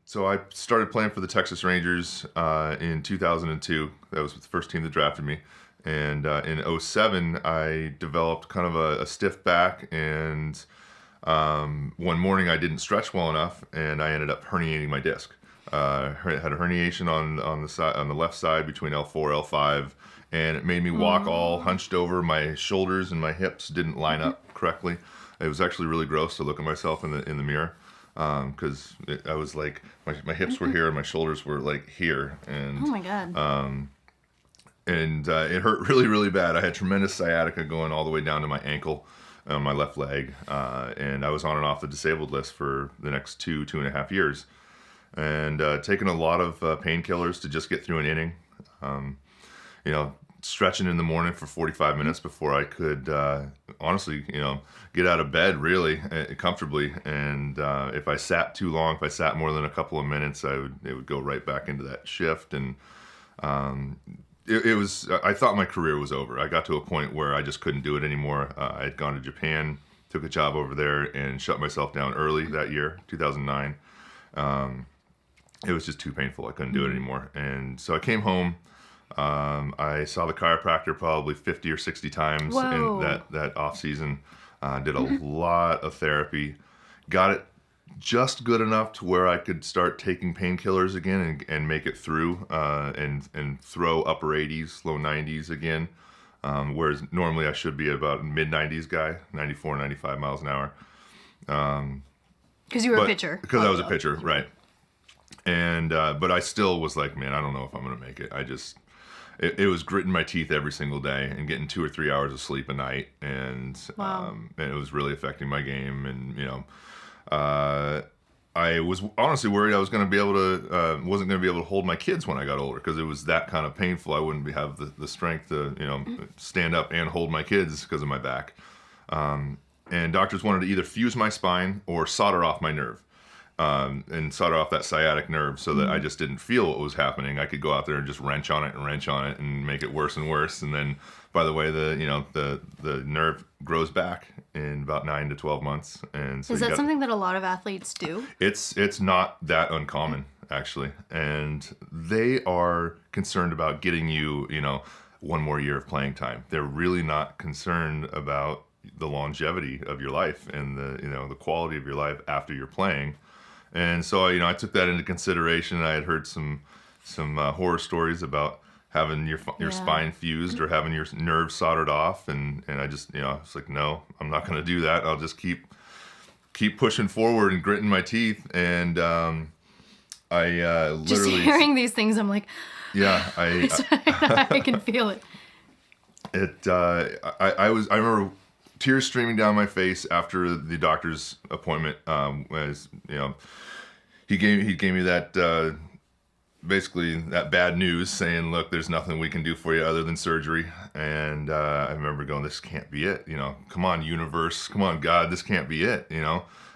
So I started playing for the Texas Rangers in 2002. That was the first team that drafted me. And in '07, I developed kind of a stiff back, and one morning I didn't stretch well enough, and I ended up herniating my disc. Had a herniation on the side, on the left side between L4 L5, and it made me walk all hunched over. My shoulders and my hips didn't line up correctly. It was actually really gross to look at myself in the mirror, because I was like, my hips were here and my shoulders were like here, and oh my god. It hurt really, really bad. I had tremendous sciatica going all the way down to my ankle on my left leg, and I was on and off the disabled list for the next 2.5 years, and taking a lot of painkillers to just get through an inning. Stretching in the morning for 45 minutes before I could, honestly, get out of bed really comfortably. And if I sat too long, if I sat more than a couple of minutes, it would go right back into that shift. And I thought my career was over. I got to a point where I just couldn't do it anymore. I had gone to Japan, took a job over there, and shut myself down early that year, 2009. It was just too painful. I couldn't do it anymore. And so I came home. I saw the chiropractor probably 50 or 60 times Whoa. in that off season. Did a lot of therapy. Got it just good enough to where I could start taking painkillers again and make it through, and throw upper 80s, low 90s again. Whereas normally I should be about mid 90s guy, 94, 95 miles an hour. Because you were a pitcher. Because I was a pitcher, right. And but I still was like, man, I don't know if I'm going to make it. It was gritting my teeth every single day and getting 2 or 3 hours of sleep a night, and Wow. and it was really affecting my game. And I was honestly worried I was going to be able to wasn't going to be able to hold my kids when I got older, because it was that kind of painful. I wouldn't have the strength to stand up and hold my kids because of my back. And doctors wanted to either fuse my spine or solder off my nerve. And solder off that sciatic nerve so that I just didn't feel what was happening. I could go out there and just wrench on it and make it worse and worse. And then, by the way, the nerve grows back in about 9 to 12 months. And so Is that something that a lot of athletes do? It's not that uncommon, actually. And they are concerned about getting you, one more year of playing time. They're really not concerned about the longevity of your life and the quality of your life after you're playing. And so, I took that into consideration. I had heard some horror stories about having your spine fused or having your nerves soldered off, and I just, I was like, no, I'm not going to do that. I'll just keep pushing forward and gritting my teeth. And I literally just hearing these things, I'm like, yeah, I can feel it. I remember tears streaming down my face after the doctor's appointment. As he gave me that basically that bad news, saying, "Look, there's nothing we can do for you other than surgery." And I remember going, "This can't be it. Come on, universe. Come on, God. This can't be it."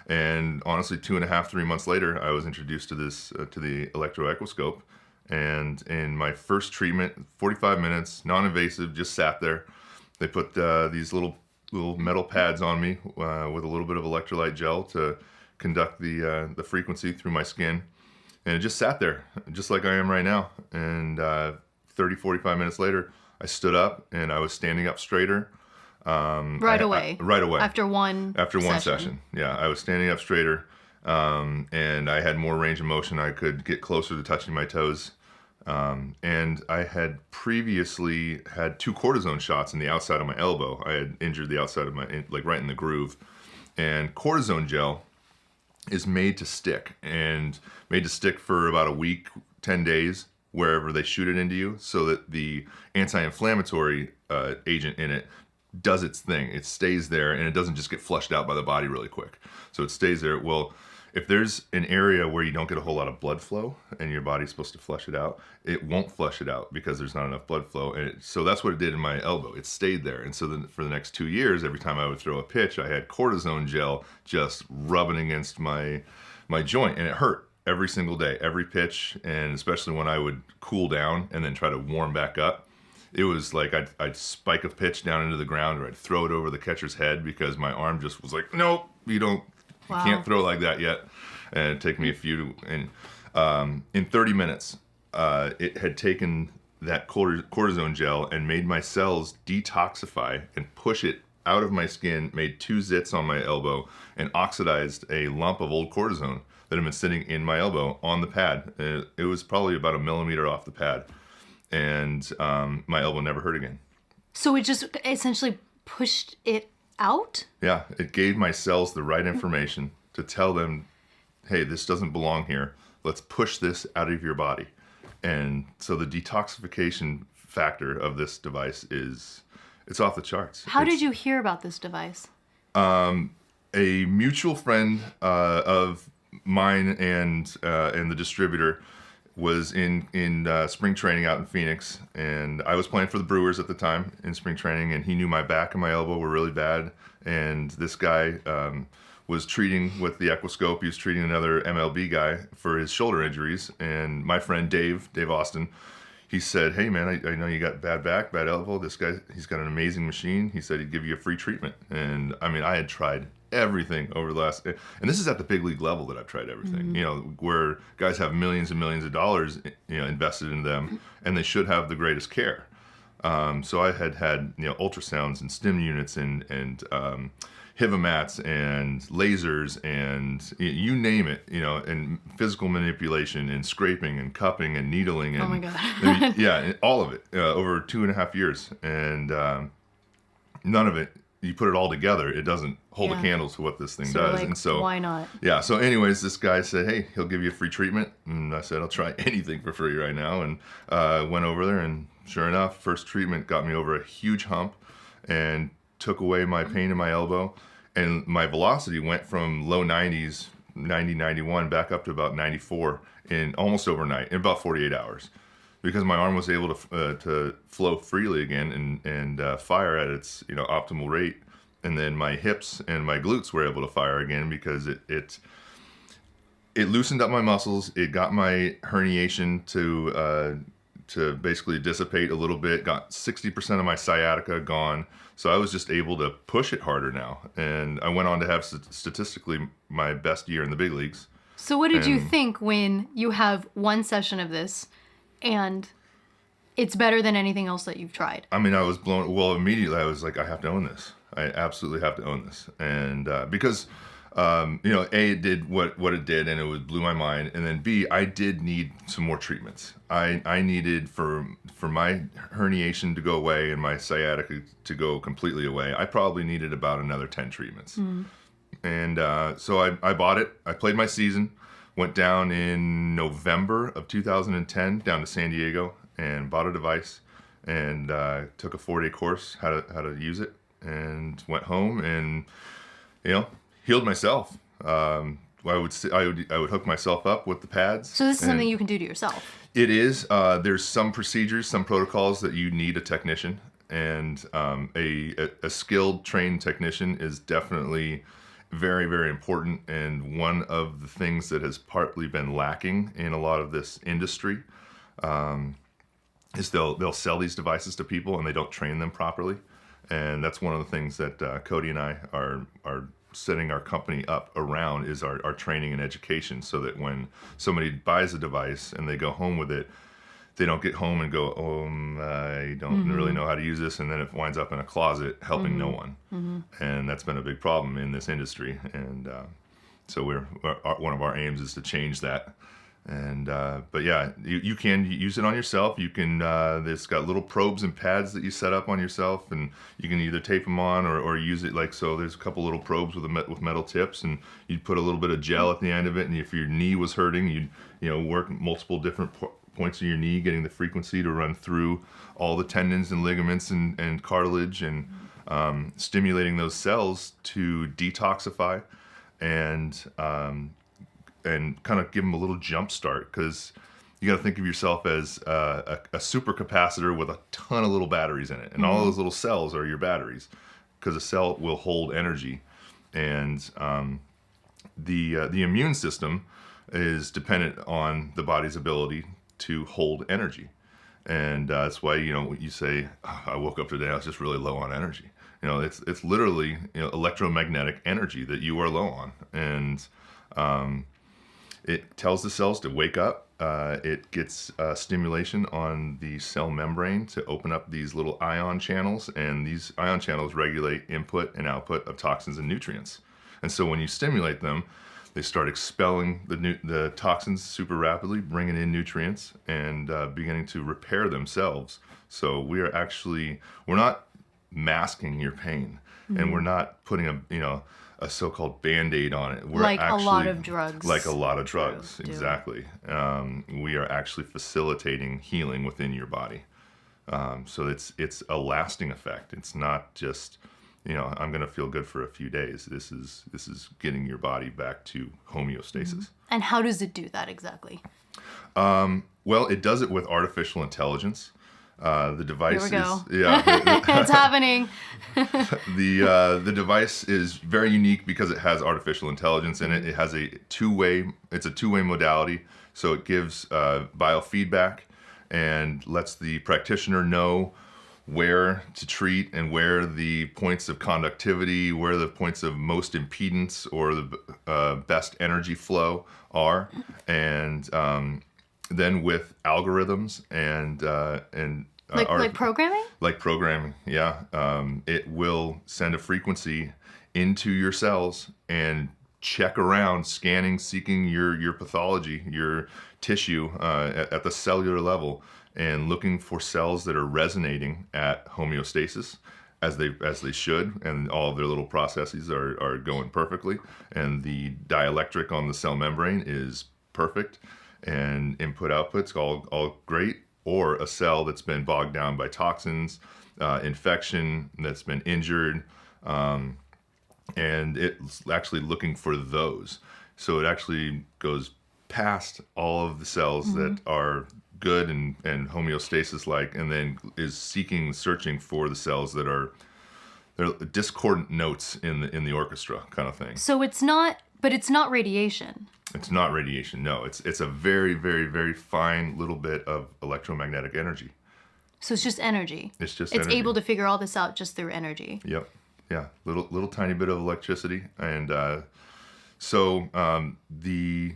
And honestly, 2.5, 3 months later, I was introduced to the Electro Equiscope. And in my first treatment, 45 minutes, non-invasive, just sat there. They put these little metal pads on me with a little bit of electrolyte gel to conduct the frequency through my skin. And it just sat there, just like I am right now. And 30, 45 minutes later, I stood up and I was standing up straighter. Right away. After one session. Yeah, I was standing up straighter. And I had more range of motion. I could get closer to touching my toes. And I had previously had 2 cortisone shots in the outside of my elbow. I had injured the outside of right in the groove. And cortisone gel is made to stick for about a week, 10 days, wherever they shoot it into you, so that the anti-inflammatory agent in it does its thing. It stays there, and it doesn't just get flushed out by the body really quick. So it stays there. Well, if there's an area where you don't get a whole lot of blood flow and your body's supposed to flush it out, it won't flush it out because there's not enough blood flow. And so that's what it did in my elbow. It stayed there. And so then for the next 2 years, every time I would throw a pitch, I had cortisone gel just rubbing against my joint, and it hurt every single day, every pitch. And especially when I would cool down and then try to warm back up, it was like I'd spike a pitch down into the ground, or I'd throw it over the catcher's head because my arm just was like, nope, you can't throw like that yet. And it'd take me a few, and In 30 minutes, it had taken that cortisone gel and made my cells detoxify and push it out of my skin, made 2 zits on my elbow, and oxidized a lump of old cortisone that had been sitting in my elbow on the pad. It was probably about a millimeter off the pad, and my elbow never hurt again. So it just essentially pushed it out? Yeah, it gave my cells the right information to tell them, hey, this doesn't belong here. Let's push this out of your body. And so the detoxification factor of this device it's off the charts. How did you hear about this device? A mutual friend of mine and the distributor was in spring training out in Phoenix, and I was playing for the Brewers at the time in spring training, and he knew my back and my elbow were really bad, and this guy was treating with the Equiscope. He was treating another MLB guy for his shoulder injuries, and my friend Dave Austin, he said, hey man, I know you got bad back, bad elbow. This guy, he's got an amazing machine. He said he'd give you a free treatment. And I mean, I had tried everything over the last, and this is at the big league level that I've tried everything, you know, where guys have millions and millions of dollars, you know, invested in them, and they should have the greatest care. So I had, you know, ultrasounds and stim units and Hivamats and lasers and you name it, you know, and physical manipulation and scraping and cupping and needling and oh my God. I mean, yeah, all of it over 2.5 years, and none of it. You put it all together, it doesn't hold a candle to what this thing does. Like, and so why not? Yeah. So, anyways, this guy said, "Hey, he'll give you a free treatment," and I said, "I'll try anything for free right now." And went over there, and sure enough, first treatment got me over a huge hump, and took away my pain in my elbow, and my velocity went from low 90s, 90, 91, back up to about 94 in almost overnight, in about 48 hours. Because my arm was able to flow freely again and fire at its, you know, optimal rate, and then my hips and my glutes were able to fire again because it loosened up my muscles. It got my herniation to basically dissipate a little bit. Got 60% of my sciatica gone, so I was just able to push it harder now. And I went on to have statistically my best year in the big leagues. So what did you think when you have one session of this and it's better than anything else that you've tried? I mean, I was blown. Well, immediately I was like, I have to own this. I absolutely have to own this. And because, you know, A, it did what it did, and it blew my mind. And then B, I did need some more treatments. I needed for my herniation to go away and my sciatica to go completely away, I probably needed about another 10 treatments. And so I bought it. I played my season. Went down in November of 2010 down to San Diego and bought a device, and took a 4-day course how to use it, and went home and, you know, healed myself. I would hook myself up with the pads. So this is something you can do to yourself. It is. There's some procedures, some protocols that you need a technician, and a skilled, trained technician is definitely very, very important, and one of the things that has partly been lacking in a lot of this industry is they'll sell these devices to people and they don't train them properly, and that's one of the things that Cody and I are setting our company up around, is our training and education, so that when somebody buys a device and they go home with it, they don't get home and go, I don't really know how to use this, and then it winds up in a closet helping no one. And that's been a big problem in this industry. And so one of our aims is to change that. And but yeah, you can use it on yourself. You can it's got little probes and pads that you set up on yourself, and you can either tape them on or use it like so. There's a couple little probes with metal tips, and you'd put a little bit of gel at the end of it. And if your knee was hurting, you'd work multiple different points of your knee, getting the frequency to run through all the tendons and ligaments and cartilage, and stimulating those cells to detoxify and kind of give them a little jump start, because you got to think of yourself as a super capacitor with a ton of little batteries in it, and all those little cells are your batteries, because a cell will hold energy, and the immune system is dependent on the body's ability to hold energy. And that's why, you know, you say, I woke up today, I was just really low on energy. You know, it's literally, you know, electromagnetic energy that you are low on. And It tells the cells to wake up. It gets stimulation on the cell membrane to open up these little ion channels, and these ion channels regulate input and output of toxins and nutrients. And so when you stimulate them, they start expelling the toxins super rapidly, bringing in nutrients, and beginning to repair themselves. So we're not masking your pain, and we're not putting a so-called Band-Aid on it. We're Like actually, a lot of drugs. Like a lot of drugs, do. exactly. We are actually facilitating healing within your body. So it's a lasting effect. It's not just, I'm going to feel good for a few days. This is getting your body back to homeostasis. And how does it do that exactly? Well, it does it with artificial intelligence. The device Here we go. is It's happening. the device is very unique because it has artificial intelligence in it. It has a two-way modality, so it gives biofeedback and lets the practitioner know where to treat and where the points of conductivity, where the points of most impedance or the best energy flow are, and then with algorithms and Like programming? like programming, yeah. It will send a frequency into your cells and check around, scanning, seeking your pathology, your tissue at the cellular level, and looking for cells that are resonating at homeostasis as they should, and all of their little processes are going perfectly, and the dielectric on the cell membrane is perfect, and input output's all great. Or a cell that's been bogged down by toxins, infection, that's been injured, and it's actually looking for those. So it actually goes past all of the cells that are good and homeostasis-like, and then is searching for the cells that are they're discordant notes in the orchestra kind of thing. So it's not radiation. It's not radiation. No, it's a very, very, very fine little bit of electromagnetic energy. So it's just energy. It's It's energy. able to figure all this out just through energy. Yep. Yeah. Little tiny bit of electricity, and so the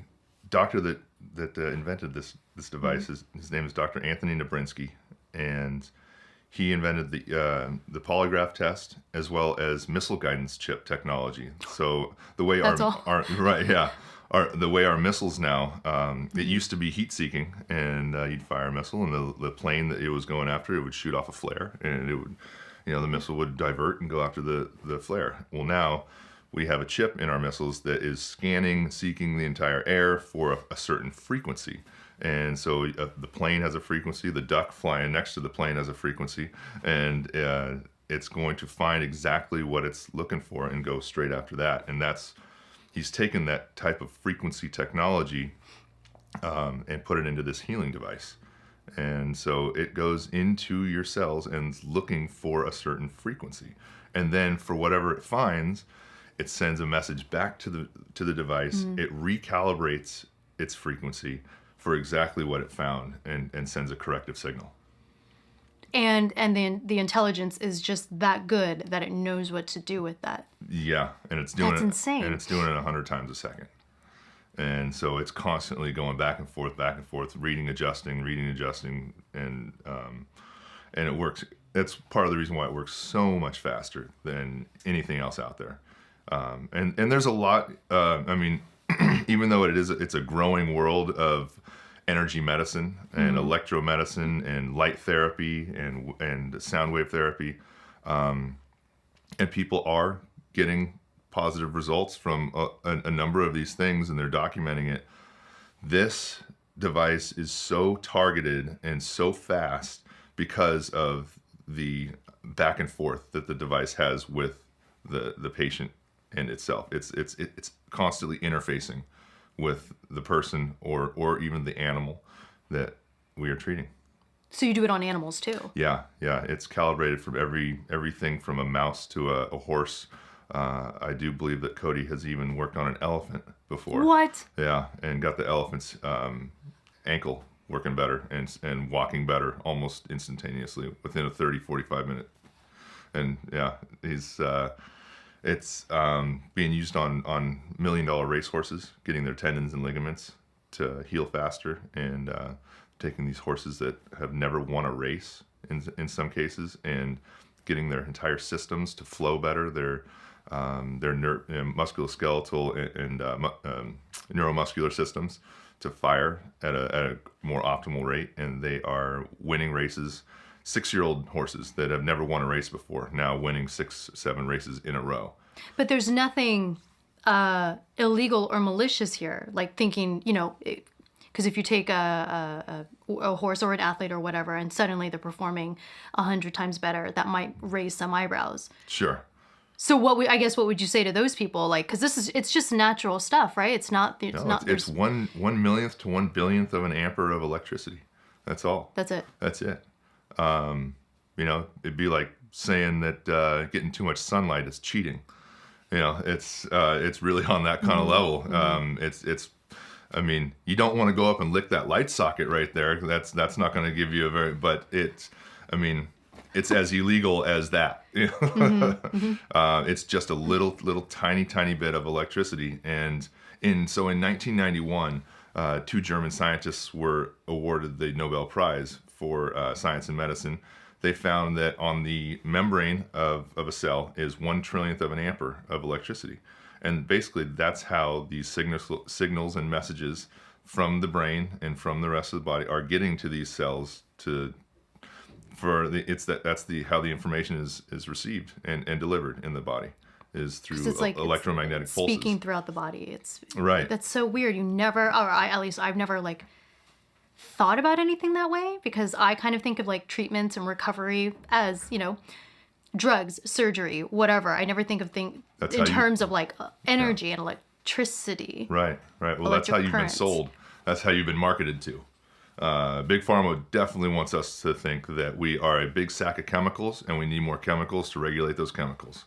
doctor that invented this device his name is Dr. Anthony Nabrinsky, and he invented the polygraph test as well as missile guidance chip technology. So the way That's our right, yeah. The way our missiles now, it used to be heat-seeking, and you'd fire a missile, and the plane that it was going after, it would shoot off a flare, and it would, the missile would divert and go after the flare. Well, now we have a chip in our missiles that is scanning, seeking the entire air for a certain frequency. And so the plane has a frequency, the duck flying next to the plane has a frequency, and it's going to find exactly what it's looking for and go straight after that. And he's taken that type of frequency technology and put it into this healing device. And so it goes into your cells and is looking for a certain frequency. And then for whatever it finds, it sends a message back to the device. It recalibrates its frequency for exactly what it found and sends a corrective signal. And the intelligence is just that good that it knows what to do with that. Yeah, and it's doing That's it insane. And it's doing it 100 times a second. And so it's constantly going back and forth, reading, adjusting, and it works. That's part of the reason why it works so much faster than anything else out there. And there's a lot. Even though it's a growing world of energy medicine and electromedicine and light therapy and sound wave therapy, and people are getting positive results from a number of these things, and they're documenting it. This device is so targeted and so fast because of the back and forth that the device has with the patient and itself. It's constantly interfacing with the person or even the animal that we are treating. So you do it on animals too? Yeah. It's calibrated from everything from a mouse to a horse. I do believe that Cody has even worked on an elephant before. What? Yeah, and got the elephant's ankle working better and walking better almost instantaneously within a 30-45 minute. And yeah, he's It's being used on $1 million racehorses, getting their tendons and ligaments to heal faster, and taking these horses that have never won a race in some cases, and getting their entire systems to flow better, their musculoskeletal and neuromuscular systems to fire at a more optimal rate, and they are winning races. 6-year-old horses that have never won a race before, now winning 6-7 races in a row. But there's nothing illegal or malicious here. Like thinking, because if you take a horse or an athlete or whatever, and suddenly they're performing 100 times better, that might raise some eyebrows. Sure. So what would you say to those people? Like, because it's just natural stuff, right? It's not. It's 1/millionth to 1/billionth of an ampere of electricity. That's all. That's it. That's it. It'd be like saying that getting too much sunlight is cheating. It's really on that kind of level. You don't want to go up and lick that light socket right there. That's not going to give you it's as illegal as that. It's just a little tiny bit of electricity. And in 1991, 2 German scientists were awarded the Nobel Prize for science and medicine. They found that on the membrane of a cell is 1/trillionth of an ampere of electricity. And basically that's how these signals and messages from the brain and from the rest of the body are getting to these cells how the information is received and delivered in the body, is through electromagnetic pulses. Speaking throughout the body. It's right. That's so weird. You never, or at least I've never thought about anything that way, because I kind of think of treatments and recovery as, drugs, surgery, whatever. I never think of in terms of energy and electricity. Right. Well, that's how you've been sold. That's how you've been marketed to. Big Pharma definitely wants us to think that we are a big sack of chemicals and we need more chemicals to regulate those chemicals.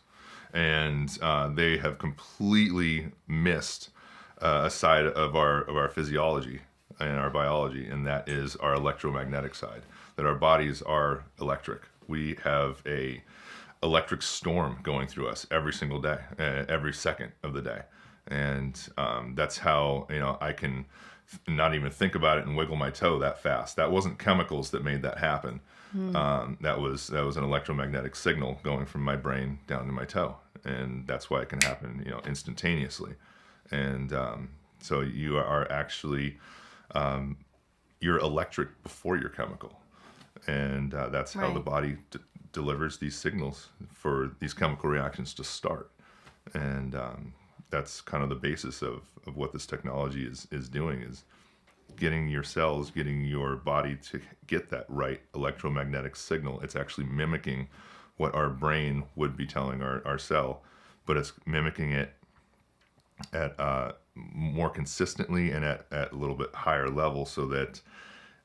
And they have completely missed a side of our physiology and our biology, and that is our electromagnetic side, that our bodies are electric. We have a electric storm going through us every single day, every second of the day. And that's how, I can not even think about it and wiggle my toe that fast. That wasn't chemicals that made that happen. That was an electromagnetic signal going from my brain down to my toe. And that's why it can happen, instantaneously. And so you are actually, you're electric before you're chemical. And that's how the body delivers these signals for these chemical reactions to start. And that's kind of the basis of what this technology is doing, is getting your cells, getting your body to get that right electromagnetic signal. It's actually mimicking what our brain would be telling our cell, but it's mimicking it at more consistently and at a little bit higher level, so that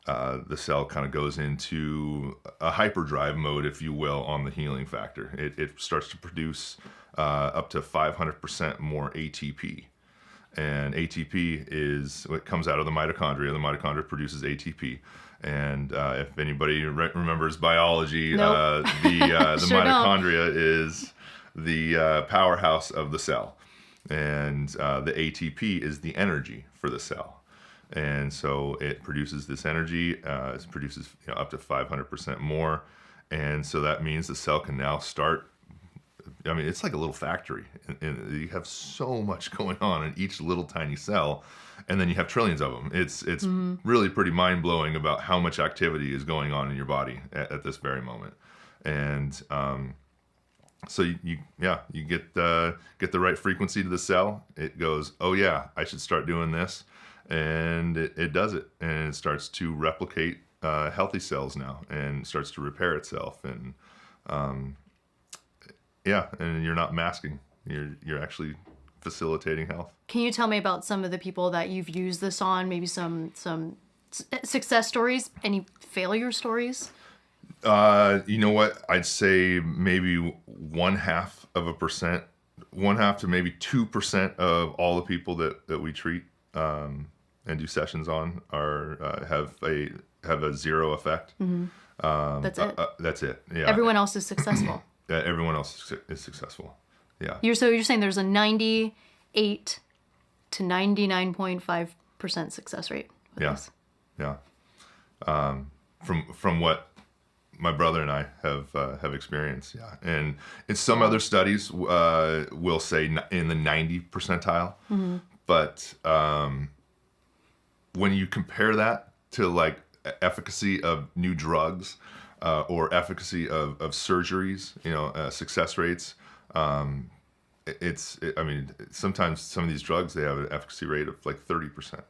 the cell kind of goes into a hyperdrive mode, if you will, on the healing factor. It starts to produce up to 500% more ATP. And ATP is what comes out of the mitochondria. The mitochondria produces ATP. And if anybody remembers biology, nope. The Sure mitochondria is the powerhouse of the cell. And the ATP is the energy for the cell. And so it produces this energy, it produces up to 500% more. And so that means the cell can now start, it's like a little factory. And you have so much going on in each little tiny cell, and then you have trillions of them. It's really pretty mind-blowing about how much activity is going on in your body at this very moment. And so you get the right frequency to the cell. It goes, oh yeah, I should start doing this. And it does it, and it starts to replicate healthy cells now, and starts to repair itself, and and you're not masking. You're actually facilitating health. Can you tell me about some of the people that you've used this on? Maybe some success stories, any failure stories? You know what? I'd say maybe 0.5%, 1/2 to maybe 2% of all the people that we treat and do sessions on have a zero effect. That's it. That's it. Yeah. Everyone else is successful. Everyone else is successful. Yeah. You're saying there's a 98 to 99.5% success rate with Yeah. this. Yeah. From what my brother and I have experienced, yeah, and in some other studies will say in the 90 percentile, but when you compare that to like efficacy of new drugs or efficacy of surgeries, success rates, I mean, sometimes some of these drugs they have an efficacy rate of like 30%,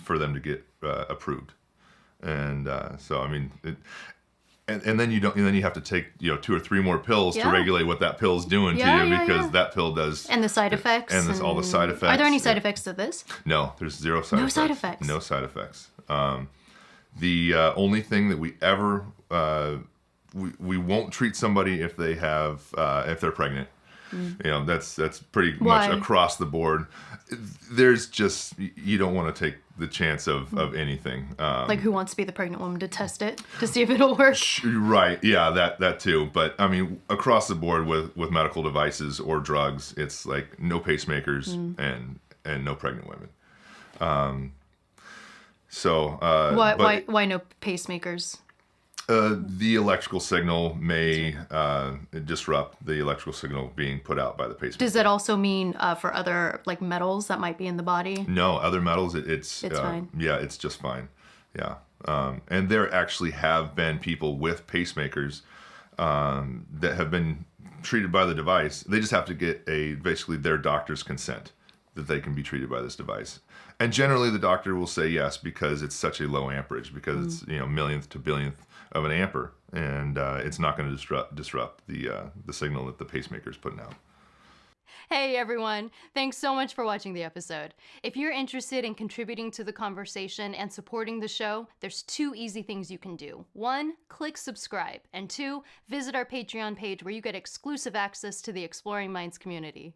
for them to get approved, and so I mean. And then you have to take 2 or 3 more pills to Yeah. regulate what that pill's doing to Yeah, you yeah, because yeah. that pill does And the side effects. and all the side effects. Are there any side effects to this? No, there's zero side No effects. side effects. No side effects. The only thing that we ever we won't treat somebody if they have if they're pregnant. That's pretty Why? much across the board. There's just you don't want to take the chance of anything. Like, who wants to be the pregnant woman to test it to see if it'll work? Right. Yeah, that too. But I mean, across the board with medical devices or drugs, it's like no pacemakers and no pregnant women. Why no pacemakers? The electrical signal may disrupt the electrical signal being put out by the pacemaker. Does that also mean for other like metals that might be in the body? No, other metals, it's fine. Yeah, it's just fine. Yeah. And there actually have been people with pacemakers that have been treated by the device. They just have to get basically their doctor's consent that they can be treated by this device. And generally the doctor will say yes because it's such a low amperage, because it's millionth to billionth of an ampere, and it's not going to disrupt the signal that the pacemaker is putting out. Hey everyone, thanks so much for watching the episode. If you're interested in contributing to the conversation and supporting the show, there's 2 easy things you can do. 1, click subscribe, and 2, visit our Patreon page where you get exclusive access to the Exploring Minds community.